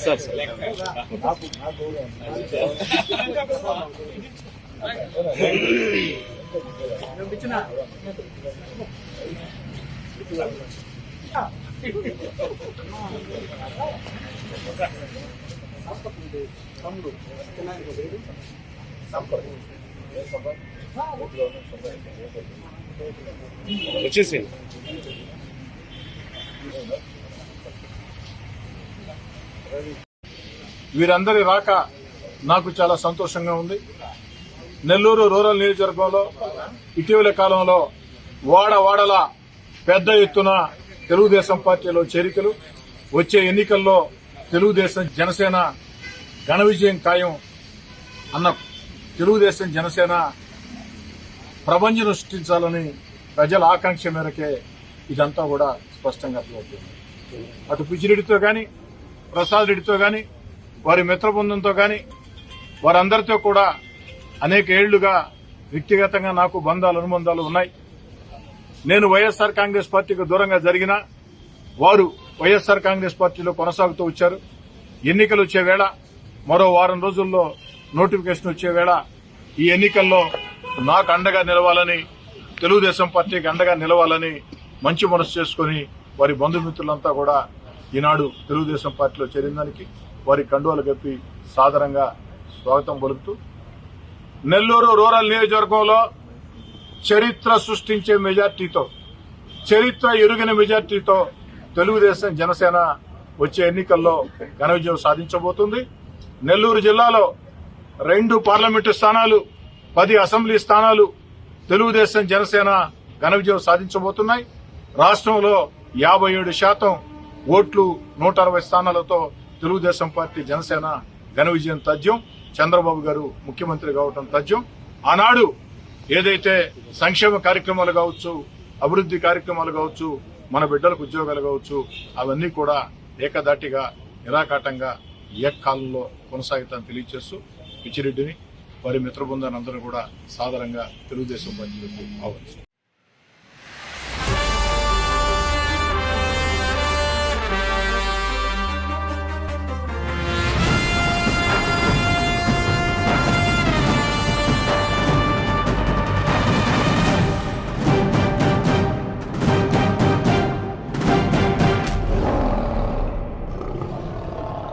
Sir వచ్చేసి వీరందరి రాక నాకు చాలా సంతోషంగా ఉంది. నెల్లూరు రూరల్ నియోజకవర్గంలో ఇటీవల కాలంలో వాడవాడల పెద్ద ఎత్తున తెలుగుదేశం పార్టీలో చేరికలు, వచ్చే ఎన్నికల్లో తెలుగుదేశం జనసేన ఘన విజయం ఖాయం అన్న తెలుగుదేశం జనసేన ప్రపంచం సృష్టించాలని ప్రజల ఆకాంక్ష మేరకే ఇదంతా కూడా స్పష్టంగా అర్థమవుతుంది. అటు పిచ్చిరెడ్డితో గాని, ప్రసాద్ రెడ్డితో గాని, వారి మిత్ర బృందంతో గాని, వారందరితో కూడా అనేక ఏళ్లుగా వ్యక్తిగతంగా నాకు బంధాలు అనుబంధాలు ఉన్నాయి. నేను వైఎస్ఆర్ కాంగ్రెస్ పార్టీకి దూరంగా జరిగినా వారు వైఎస్ఆర్ కాంగ్రెస్ పార్టీలో కొనసాగుతూ వచ్చారు. ఎన్నికలు వచ్చే వేళ, మరో వారం రోజుల్లో నోటిఫికేషన్ వచ్చే వేళ ఈ ఎన్నికల్లో నాకు అండగా నిలవాలని, తెలుగుదేశం పార్టీకి అండగా నిలవాలని మంచి మనసు చేసుకుని వారి బంధుమిత్రులంతా కూడా ఈనాడు తెలుగుదేశం పార్టీలో చేరిందానికి వారి కండువాలు కప్పి సాదరంగా స్వాగతం పలుకుతూ, నెల్లూరు రూరల్ నియోజకవర్గంలో చరిత్ర సృష్టించే మెజార్టీతో, చరిత్ర ఎరుగిన మెజార్టీతో తెలుగుదేశం జనసేన వచ్చే ఎన్నికల్లో ఘన విజయం సాధించబోతుంది. నెల్లూరు జిల్లాలో 2 పార్లమెంటు స్థానాలు, 10 అసెంబ్లీ స్థానాలు తెలుగుదేశం జనసేన ఘన విజయం సాధించబోతున్నాయి. రాష్ట్రంలో 57% ఓట్లు, 160 స్థానాలతో తెలుగుదేశం పార్టీ జనసేన ఘన విజయం తథ్యం. చంద్రబాబు గారు ముఖ్యమంత్రి కావటం తథ్యం. ఆనాడు ఏదైతే సంక్షేమ కార్యక్రమాలు కావచ్చు, అభివృద్ది కార్యక్రమాలు కావచ్చు, మన బిడ్డలకు ఉద్యోగాలు కావచ్చు, అవన్నీ కూడా ఏకదాటిగా నిరాకాటంగా ఏకకాలంలో కొనసాగుతామని తెలియజేస్తూ పిచ్చిరెడ్డిని, వారి మిత్ర బృందాన్ని అందరూ కూడా సాదరంగా తెలుగుదేశం పార్టీలోకి ఆహ్వానిస్తారు.